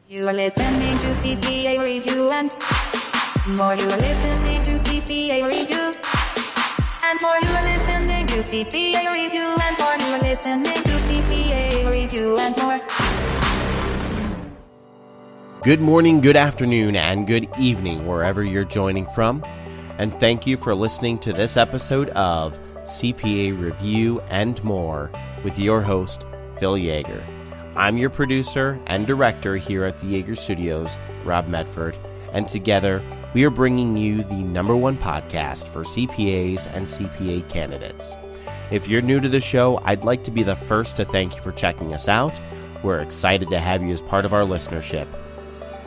You are listening to CPA Review and more. You are listening to CPA Review and more. You are listening to CPA Review and more. You are listening to CPA Review and more. Good morning, good afternoon, and good evening wherever you're joining from. And thank you for listening to this episode of CPA Review and More with your host, Phil Yaeger. I'm your producer and director here at the Yaeger Studios, Rob Medford, and together we are bringing you the #1 podcast for CPAs and CPA candidates. If you're new to the show, I'd like to be the first to thank you for checking us out. We're excited to have you as part of our listenership.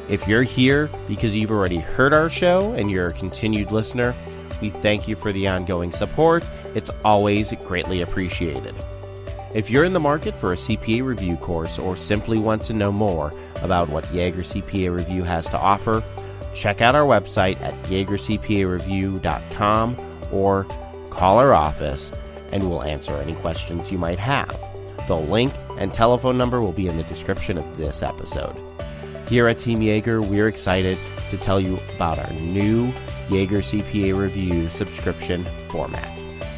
If you're here because you've already heard our show and you're a continued listener, we thank you for the ongoing support. It's always greatly appreciated. If you're in the market for a CPA review course or simply want to know more about what Yaeger CPA Review has to offer, check out our website at yaegercpareview.com or call our office and we'll answer any questions you might have. The link and telephone number will be in the description of this episode. Here at Team Yaeger, we're excited to tell you about our new Yaeger CPA Review subscription format.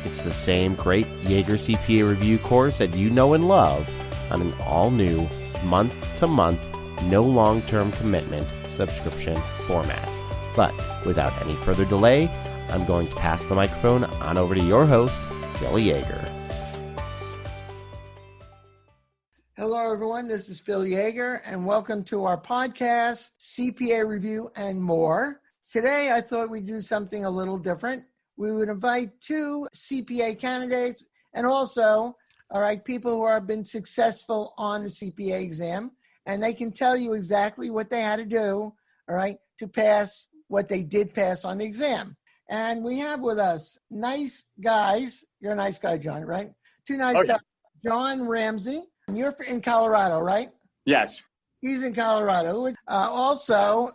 It's the same great Yaeger CPA Review course that you know and love on an all-new, month-to-month, no long-term commitment subscription format. But without any further delay, I'm going to pass the microphone on over to your host, Phil Yaeger. Hello, everyone. This is Phil Yaeger, and welcome to our podcast, CPA Review and More. Today, I thought we'd do something a little different. We would invite two CPA candidates and also, people who have been successful on the CPA exam, and they can tell you exactly what they had to do, to pass what they did pass on the exam. And we have with us nice guys. You're a nice guy, John, right? Two nice guys. John Ramsey. And you're in Colorado, right? Yes. He's in Colorado. Also,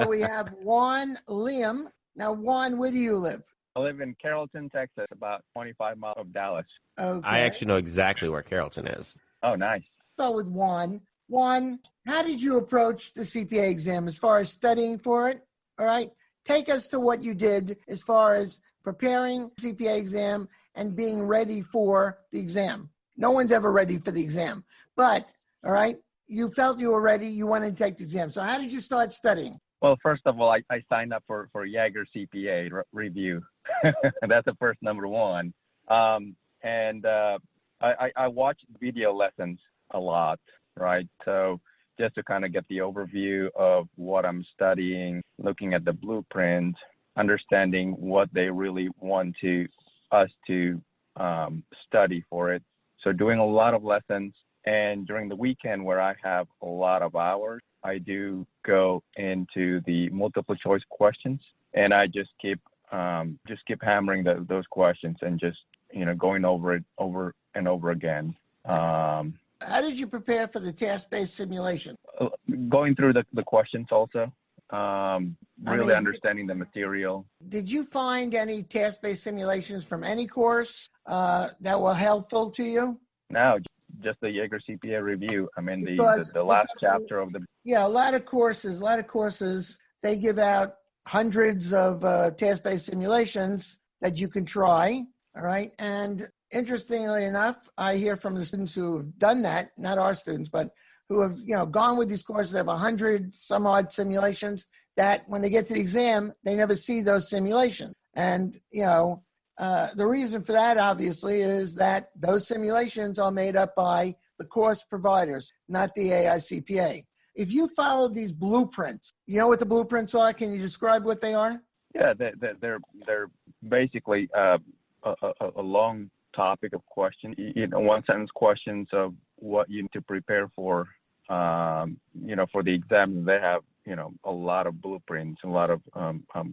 we have Juan Liem. Now, Juan, where do you live? I live in Carrollton, Texas, about 25 miles of Dallas. Okay. I actually know exactly where Carrollton is. Oh, nice. So with Juan. Juan, how did you approach the CPA exam as far as studying for it? All right. Take us to what you did as far as preparing the CPA exam and being ready for the exam. No one's ever ready for the exam, but, you felt you were ready. You wanted to take the exam. So how did you start studying? Well, first of all, I signed up for Yaeger CPA Review. That's the first #1. I watched video lessons a lot, right? So just to kind of get the overview of what I'm studying, looking at the blueprint, understanding what they really want us to study for it. So doing a lot of lessons, and during the weekend where I have a lot of hours, I do go into the multiple choice questions, and I just keep hammering those questions and just going over it over and over again. How did you prepare for the task-based simulation? Going through the questions also, really understanding the material. Did you find any task-based simulations from any course that were helpful to you? No, just the Yaeger CPA Review. I mean, the last chapter of the... Yeah, a lot of courses, they give out hundreds of task-based simulations that you can try, all right? And interestingly enough, I hear from the students who have done that, not our students, but who have, gone with these courses, have 100 some odd simulations, that when they get to the exam, they never see those simulations. And, the reason for that, obviously, is that those simulations are made up by the course providers, not the AICPA. If you follow these blueprints, you know what the blueprints are? Can you describe what they are? Yeah, they're basically a long topic of questions, one sentence questions of what you need to prepare for, for the exam. They have, a lot of blueprints, a lot of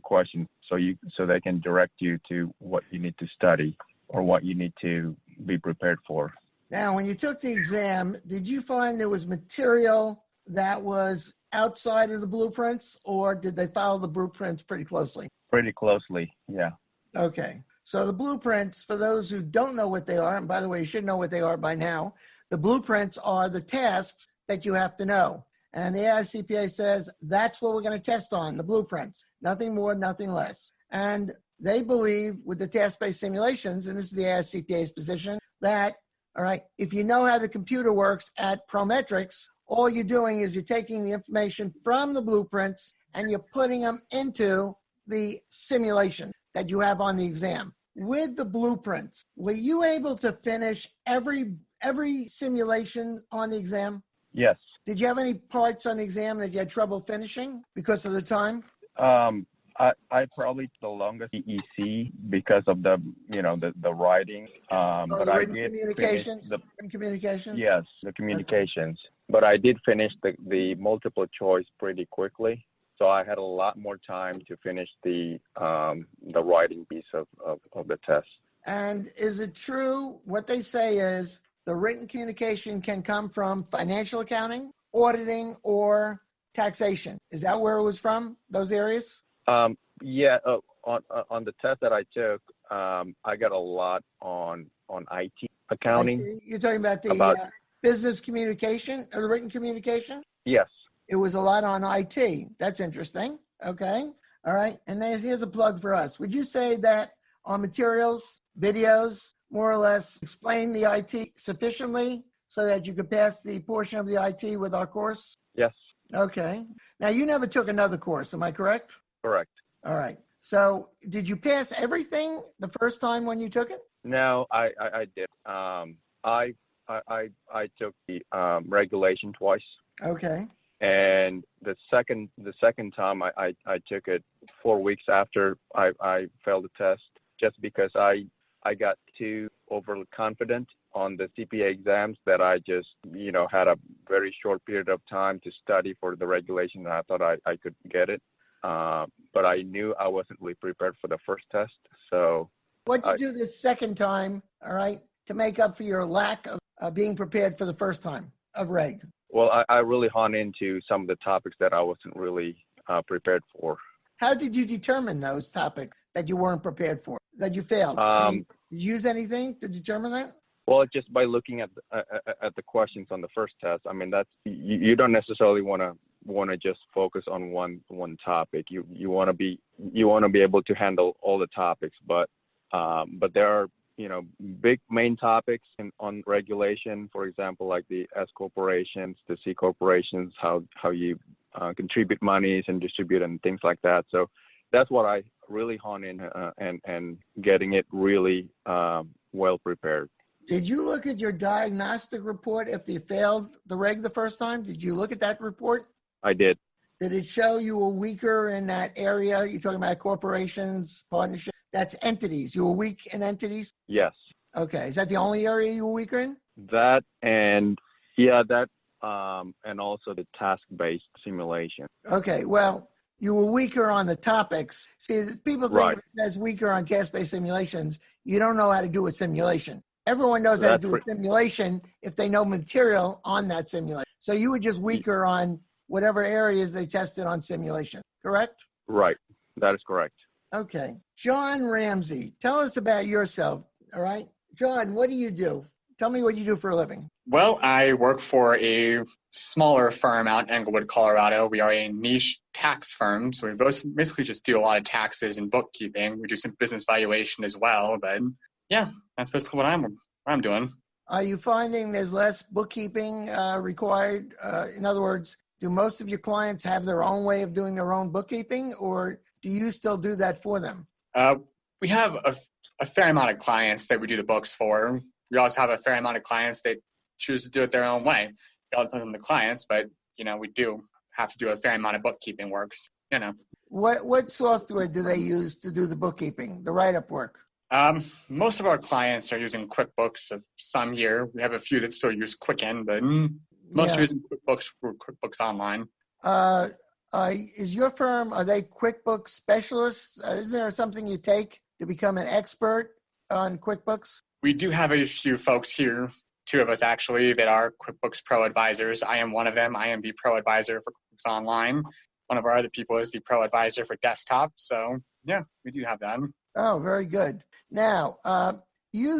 questions, so they can direct you to what you need to study or what you need to be prepared for. Now, when you took the exam, did you find there was material that was outside of the blueprints, or did they follow the blueprints pretty closely? Pretty closely, yeah. Okay. So the blueprints, for those who don't know what they are, and by the way, you should know what they are by now, the blueprints are the tasks that you have to know. And the Yaeger CPA says that's what we're going to test on, the blueprints. Nothing more, nothing less. And they believe with the task-based simulations, and this is the Yaeger CPA's position, that, all right, if you know how the computer works at Prometrics, all you're doing is you're taking the information from the blueprints and you're putting them into the simulation that you have on the exam. With the blueprints, were you able to finish every simulation on the exam? Yes. Did you have any parts on the exam that you had trouble finishing because of the time? I probably the longest EEC because of the writing. But The I written did communications? finish Written communications? yes, the communications. But I did finish the multiple choice pretty quickly. So I had a lot more time to finish the writing piece of the test. And is it true, what they say is the written communication can come from financial accounting, auditing, or taxation? Is that where it was from, those areas? Yeah, on the test that I took, I got a lot on IT accounting. You're talking about the business communication or the written communication? Yes. It was a lot on IT. That's interesting. Okay. All right. And then here's a plug for us. Would you say that on materials, videos, more or less explain the IT sufficiently so that you could pass the portion of the IT with our course? Yes. Okay. Now, you never took another course. Am I correct? Correct. All right. So did you pass everything the first time when you took it? No, I did. I took the regulation twice. Okay. And the second time I took it 4 weeks after I failed the test, just because I got too overly confident on the CPA exams that I just had a very short period of time to study for the regulation, and I thought I could get it. But I knew I wasn't really prepared for the first test. So what did you do this second time, all right, to make up for your lack of being prepared for the first time of reg? Well, I really honed into some of the topics that I wasn't really prepared for. How did you determine those topics that you weren't prepared for, that you failed? Did you use anything to determine that? Well, just by looking at the questions on the first test. I mean, that's you don't necessarily want to just focus on one topic. You want to be able to handle all the topics, but there are big main topics on regulation, for example, like the S corporations, the C corporations, how you contribute monies and distribute and things like that. So that's what I really hone in and getting it really well prepared. Did you look at your diagnostic report if you failed the reg the first time? Did you look at that report? I did. Did it show you were weaker in that area? You're talking about corporations, partnerships. That's entities. You were weak in entities? Yes. Okay. Is that the only area you were weaker in? That and also the task-based simulation. Okay. Well, you were weaker on the topics. See, people think if it says weaker on task-based simulations, you don't know how to do a simulation. Everyone knows how to do a simulation if they know material on that simulation. So you were just weaker on whatever areas they tested on simulation, correct? Right. That is correct. Okay. John Ramsey, tell us about yourself, all right? John, what do you do? Tell me what you do for a living. Well, I work for a smaller firm out in Englewood, Colorado. We are a niche tax firm, so we basically just do a lot of taxes and bookkeeping. We do some business valuation as well, but yeah, that's basically what I'm doing. Are you finding there's less bookkeeping required? In other words, do most of your clients have their own way of doing their own bookkeeping, or do you still do that for them? We have a fair amount of clients that we do the books for. We also have a fair amount of clients that choose to do it their own way. It all depends on the clients, but we do have to do a fair amount of bookkeeping work. What software do they use to do the bookkeeping, the write-up work? Most of our clients are using QuickBooks of some year. We have a few that still use Quicken, but most are using QuickBooks or QuickBooks Online. Is your firm, are they QuickBooks specialists? Is there something you take to become an expert on QuickBooks? We do have a few folks here, 2 of us actually, that are QuickBooks Pro Advisors. I am one of them. I am the Pro Advisor for QuickBooks Online. One of our other people is the Pro Advisor for Desktop. So, yeah, we do have that. Oh, very good. Now,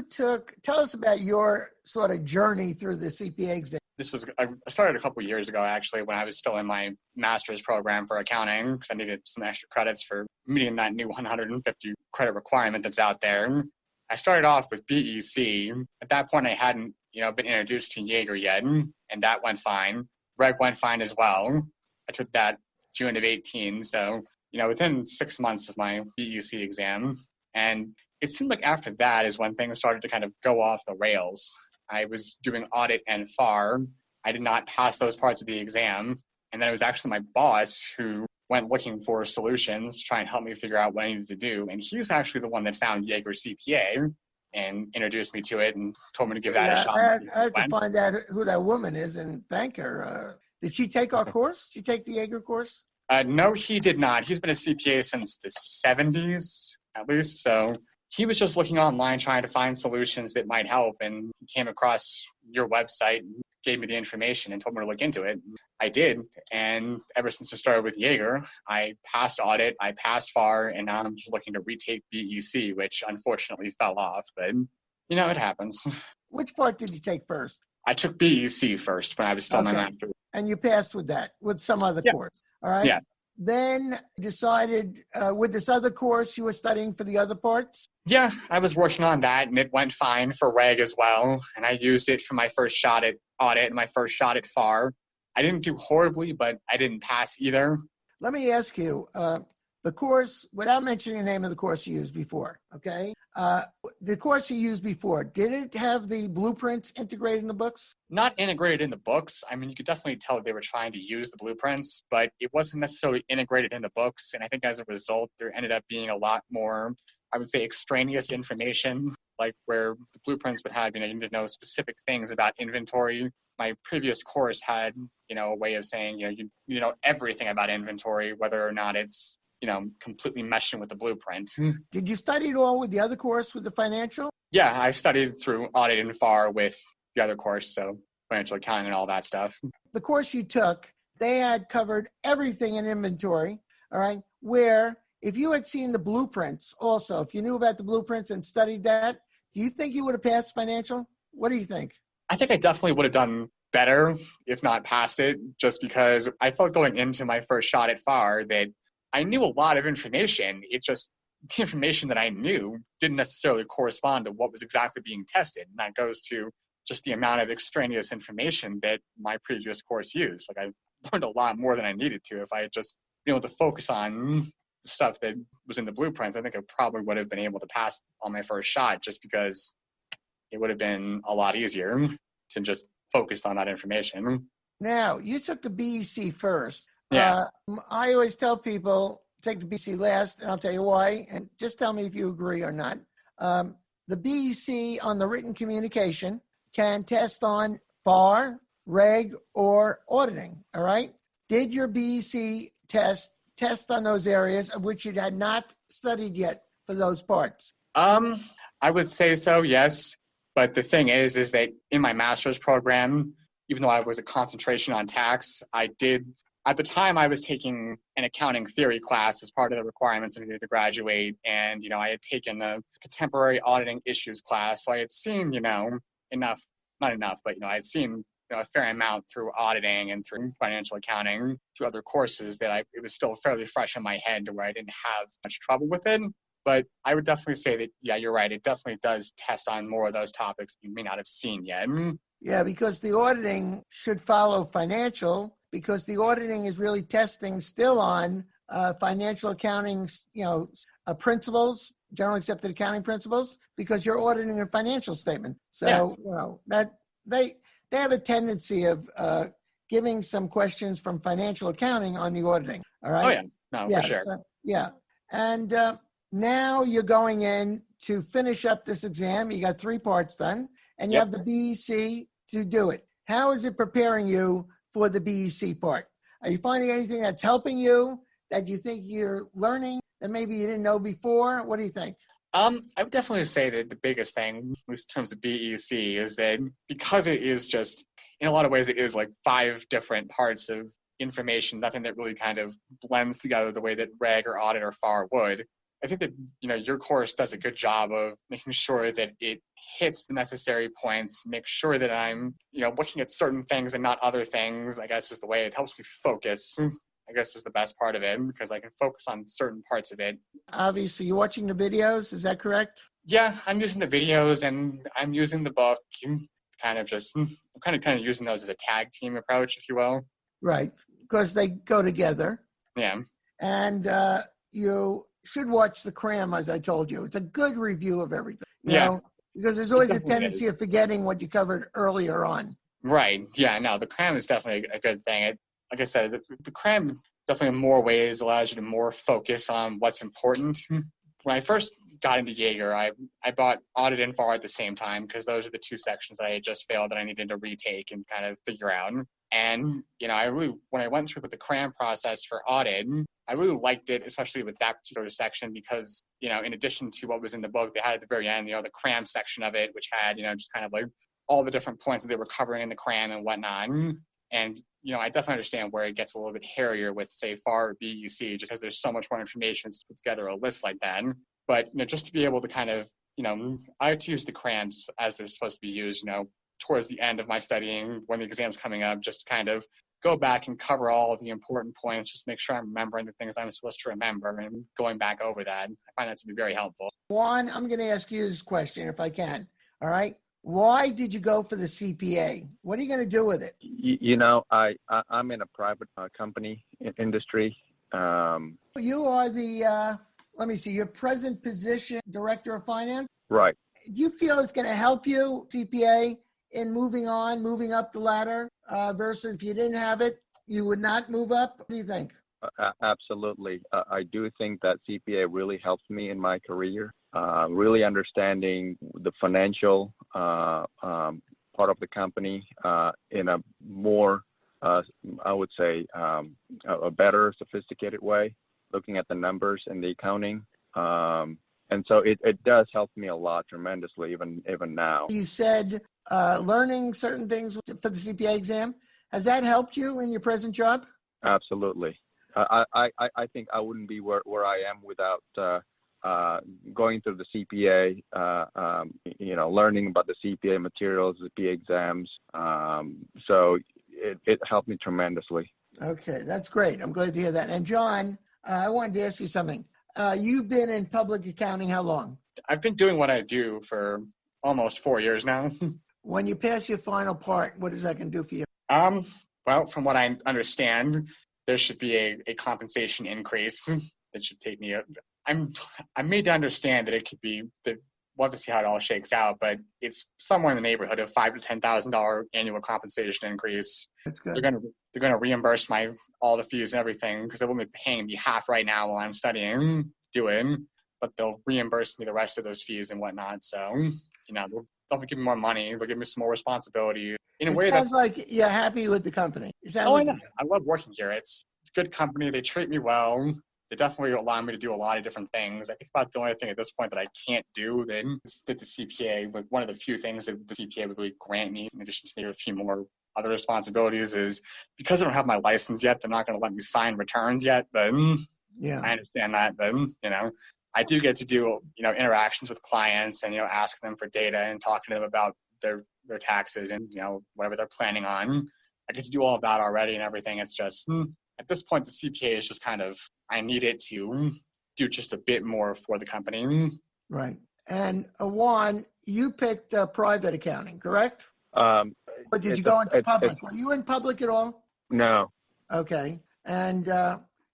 tell us about your sort of journey through the CPA exam. I started a couple of years ago, actually, when I was still in my master's program for accounting, because I needed some extra credits for meeting that new 150 credit requirement that's out there. I started off with BEC. At that point, I hadn't, been introduced to Yaeger yet, and that went fine. Reg went fine as well. I took that June of 18, so, within 6 months of my BEC exam. And it seemed like after that is when things started to kind of go off the rails. I was doing audit and FAR. I did not pass those parts of the exam. And then it was actually my boss who went looking for solutions to try and help me figure out what I needed to do. And he was actually the one that found Yaeger CPA and introduced me to it and told me to give that a shot. I have to find out who that woman is and thank her. Did she take our course? Did she take the Yaeger course? No, he did not. He's been a CPA since the 70s, at least. So he was just looking online trying to find solutions that might help, and he came across your website and gave me the information and told me to look into it. I did, and ever since I started with Yaeger, I passed audit, I passed FAR, and now I'm just looking to retake BEC, which unfortunately fell off, but it happens. Which part did you take first? I took BEC first when I was still in my master's. And you passed with that, with some other course, all right? Yeah. Then decided with this other course you were studying for the other parts? Yeah, I was working on that, and it went fine for Reg as well. And I used it for my first shot at audit and my first shot at FAR. I didn't do horribly, but I didn't pass either. Let me ask you, the course, without mentioning the name of the course you used before, okay? The course you used before, did it have the blueprints integrated in the books? Not integrated in the books. I mean, you could definitely tell they were trying to use the blueprints, but it wasn't necessarily integrated in the books. And I think as a result, there ended up being a lot more, I would say, extraneous information, like where the blueprints would have, you need to know specific things about inventory. My previous course had, a way of saying, you know everything about inventory, whether or not it's, completely meshing with the blueprint. Did you study it all with the other course with the financial? Yeah, I studied through audit and FAR with the other course, so financial accounting and all that stuff. The course you took, they had covered everything in inventory, all right, where if you had seen the blueprints also, if you knew about the blueprints and studied that, do you think you would have passed financial? What do you think? I think I definitely would have done better, if not passed it, just because I felt going into my first shot at FAR that I knew a lot of information. It just, the information that I knew didn't necessarily correspond to what was exactly being tested. And that goes to just the amount of extraneous information that my previous course used. Like, I learned a lot more than I needed to. If I had just been able to focus on the stuff that was in the blueprints, I think I probably would have been able to pass on my first shot, just because it would have been a lot easier to just focus on that information. Now, you took the BEC first. Yeah. I always tell people, take the BEC last, and I'll tell you why, and just tell me if you agree or not. The BEC on the written communication can test on FAR, Reg, or auditing, all right? Did your BEC test on those areas of which you had not studied yet for those parts? I would say so, yes. But the thing is that in my master's program, even though I was a concentration on tax, I did, at the time I was taking an accounting theory class as part of the requirements I needed to graduate. And, I had taken a contemporary auditing issues class. So I had seen, enough, not enough, but, I had seen a fair amount through auditing and through financial accounting, through other courses that it was still fairly fresh in my head to where I didn't have much trouble with it. But I would definitely say that, yeah, you're right. It definitely does test on more of those topics you may not have seen yet. Yeah, because the auditing should follow financial, because the auditing is really testing still on financial accounting, principles, generally accepted accounting principles, because you're auditing a financial statement. So, that they have a tendency of giving some questions from financial accounting on the auditing. All right. Oh, yeah. No, for sure. So, and now you're going in to finish up this exam. You got 3 parts done, and you have the BEC to do it. How is it preparing you for the BEC part? Are you finding anything that's helping you, that you think you're learning that maybe you didn't know before? What do you think? I would definitely say that the biggest thing, at least in terms of BEC, is that because it is just, in a lot of ways, it is like 5 different parts of information, nothing that really kind of blends together the way that Reg or Audit or FAR would. I think that, your course does a good job of making sure that it hits the necessary points, make sure that I'm, looking at certain things and not other things, I guess is the way it helps me focus, I guess is the best part of it, because I can focus on certain parts of it. Obviously, you're watching the videos. Is that correct? Yeah, I'm using the videos and I'm using the book. I'm kind of using those as a tag team approach, if you will. Right, because they go together. Yeah. And you should watch the cram, as I told you. It's a good review of everything. You know, because there's always a tendency of forgetting what you covered earlier on. Right. Yeah, no, the cram is definitely a good thing. Like I said, the cram definitely in more ways allows you to more focus on what's important. When I first got into Yaeger, I bought audit and VAR at the same time because those are the two sections that I had just failed that I needed to retake and kind of figure out. And, when I went through with the cram process for audit, I really liked it, especially with that particular section because, in addition to what was in the book, they had at the very end, the cram section of it, which had, just kind of like all the different points that they were covering in the cram and whatnot. And, I definitely understand where it gets a little bit hairier with, say, FAR or BEC, just because there's so much more information to put together a list like that. But, just to be able to kind of, I like to use the crams as they're supposed to be used, towards the end of my studying when the exam's coming up, just kind of go back and cover all of the important points, just make sure I'm remembering the things I'm supposed to remember and going back over that. I find that to be very helpful. Juan, I'm going to ask you this question if I can. All right. Why did you go for the CPA? What are you going to do with it? I'm in a private company industry. You are the, your present position, Director of Finance? Right. Do you feel it's going to help you, CPA, in moving up the ladder versus if you didn't have it, you would not move up? What do you think? Absolutely. I do think that CPA really helps me in my career, really understanding the financial part of the company in a more, I would say, a better, sophisticated way, looking at the numbers and the accounting. And so it does help me a lot tremendously, even now. You said learning certain things for the CPA exam. Has that helped you in your present job? Absolutely. I think I wouldn't be where I am without going through the CPA, learning about the CPA materials, the CPA exams. So it helped me tremendously. Okay, that's great. I'm glad to hear that. And John, I wanted to ask you something. You've been in public accounting how long? I've been doing what I do for almost 4 years now. When you pass your final part, what is that going to do for you? Well, from what I understand, there should be a compensation increase that should take me. I'm made to understand that it could be that we'll have to see how it all shakes out, but it's somewhere in the neighborhood of $5,000 to $10,000 annual compensation increase. That's good. They're gonna reimburse all the fees and everything because they will be paying me half right now while I'm doing, but they'll reimburse me the rest of those fees and whatnot. So they'll give me more money. They'll give me some more responsibility. In a way, sounds like you're happy with the company. I love working here. It's a good company. They treat me well. They definitely allow me to do a lot of different things. I think about the only thing at this point that I can't do then is that the CPA, like one of the few things that the CPA would really grant me, in addition to maybe a few more other responsibilities, is because I don't have my license yet, they're not going to let me sign returns yet. But yeah, I understand that. But I do get to do interactions with clients and ask them for data and talking to them about their taxes and whatever they're planning on. I get to do all of that already and everything. It's just at this point the CPA is just kind of, I need it to do just a bit more for the company. Right. And Juan, you picked private accounting, correct? But did you go into public? Were you in public at all? No. Okay. And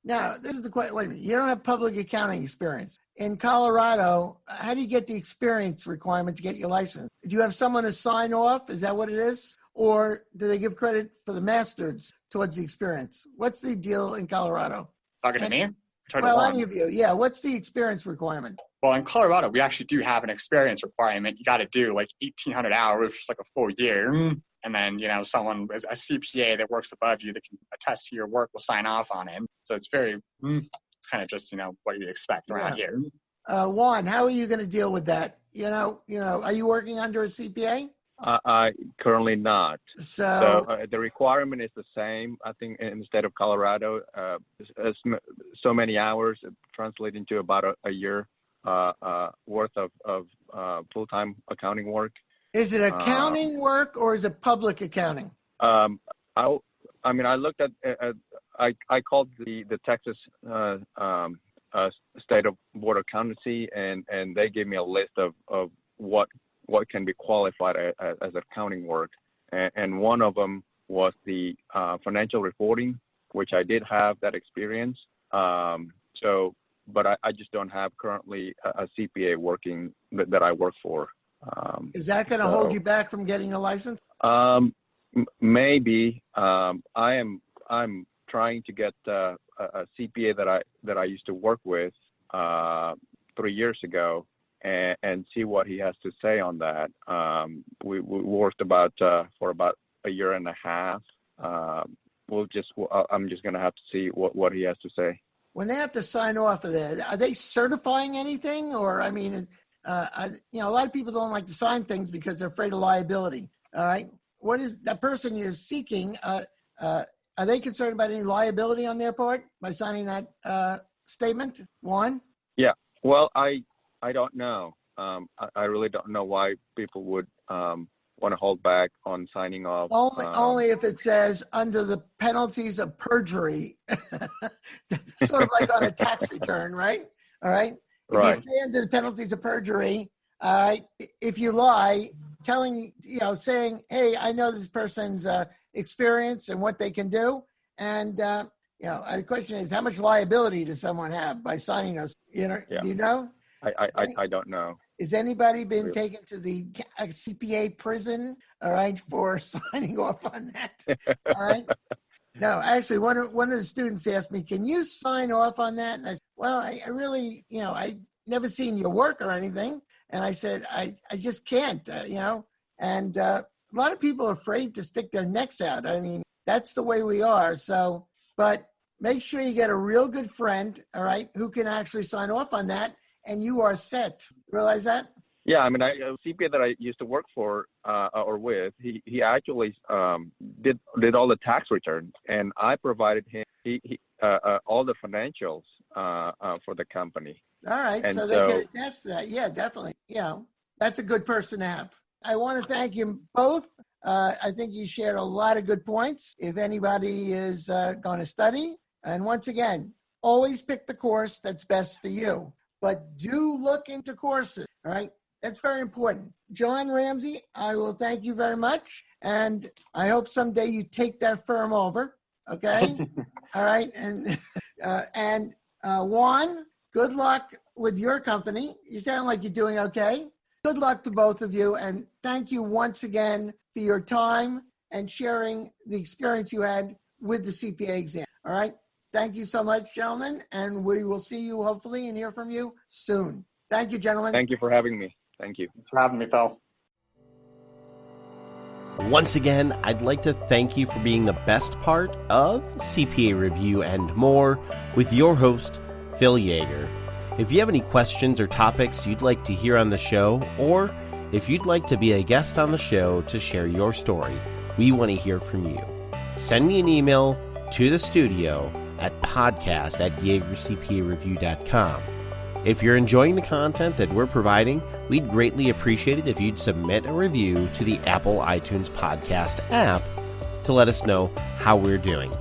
now this is the question. Wait a minute. You don't have public accounting experience. In Colorado, how do you get the experience requirement to get your license? Do you have someone to sign off? Is that what it is? Or do they give credit for the masters towards the experience? What's the deal in Colorado? Talking to me? Any of you. Yeah. What's the experience requirement? Well, in Colorado, we actually do have an experience requirement. You got to do like 1,800 hours, which is like a full year. And then, someone, a CPA that works above you that can attest to your work will sign off on it. So it's it's kind of just, what you'd expect around here. Juan, how are you going to deal with that? Are you working under a CPA? I currently not. So The requirement is the same. I think in the state of Colorado, so many hours translating to about a year worth of full-time accounting work. is it accounting work or is it public accounting? I looked at I called the Texas State of Board of Accountancy, and they gave me a list of what can be qualified as accounting work, and one of them was the financial reporting, which I did have that experience. But I just don't have currently a CPA working that I work for. Is that going to hold you back from getting a license? Maybe. I'm trying to get a CPA that I used to work with 3 years ago, and see what he has to say on that. We worked for about a year and a half. I'm just going to have to see what he has to say. When they have to sign off of that, are they certifying anything? Or, I mean, a lot of people don't like to sign things because they're afraid of liability. All right. What is that person you're seeking? Are they concerned about any liability on their part by signing that statement? Juan? Yeah. Well, I don't know. I really don't know why people would want to hold back on signing off. Only if it says under the penalties of perjury, sort of like on a tax return, right? All right. Right. If you say under the penalties of perjury, all right, if you lie, saying, hey, I know this person's experience and what they can do. And, the question is, how much liability does someone have by signing those? Yeah. Do you know? I don't know. Has anybody been taken to the CPA prison, all right, for signing off on that? All right. No, actually, one of the students asked me, can you sign off on that? And I said, well, I really, I never seen your work or anything. And I said, I just can't, and a lot of people are afraid to stick their necks out. I mean, that's the way we are. So, but make sure you get a real good friend, all right, who can actually sign off on that, and you are set. Realize that? Yeah, I mean, a CPA that I used to work for or with, he actually did all the tax returns, and I provided him all the financials for the company. All right, and so they can attest to that. Yeah, definitely. That's a good person to have. I want to thank you both. I think you shared a lot of good points. If anybody is going to study, and once again, always pick the course that's best for you. But do look into courses, all right? That's very important. John Ramsey, I will thank you very much. And I hope someday you take that firm over, okay? All right. And Juan, good luck with your company. You sound like you're doing okay. Good luck to both of you. And thank you once again for your time and sharing the experience you had with the CPA exam, all right? Thank you so much, gentlemen, and we will see you hopefully and hear from you soon. Thank you, gentlemen. Thank you for having me. Thank you. Thanks for having me, Phil. Once again, I'd like to thank you for being the best part of CPA Review and More with your host, Phil Yaeger. If you have any questions or topics you'd like to hear on the show, or if you'd like to be a guest on the show to share your story, we want to hear from you. Send me an email to the studio at podcast@YaegerCPAReview.com. If you're enjoying the content that we're providing, we'd greatly appreciate it if you'd submit a review to the Apple iTunes podcast app to let us know how we're doing.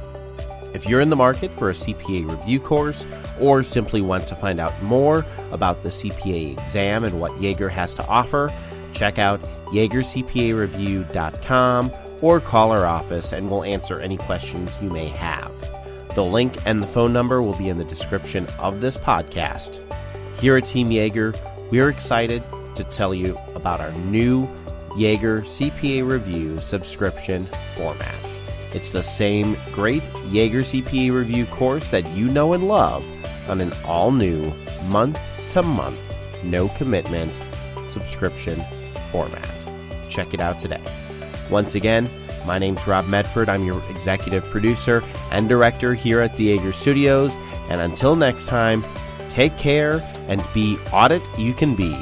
If you're in the market for a CPA review course or simply want to find out more about the CPA exam and what Yaeger has to offer, check out YaegerCPAReview.com or call our office and we'll answer any questions you may have. The link and the phone number will be in the description of this podcast. Here at Team Yaeger, we're excited to tell you about our new Yaeger CPA Review subscription format. It's the same great Yaeger CPA Review course that you know and love on an all-new month-to-month, no-commitment subscription format. Check it out today. Once again, my name's Rob Medford. I'm your executive producer and director here at the Yaeger Studios. And until next time, take care and be audit you can be.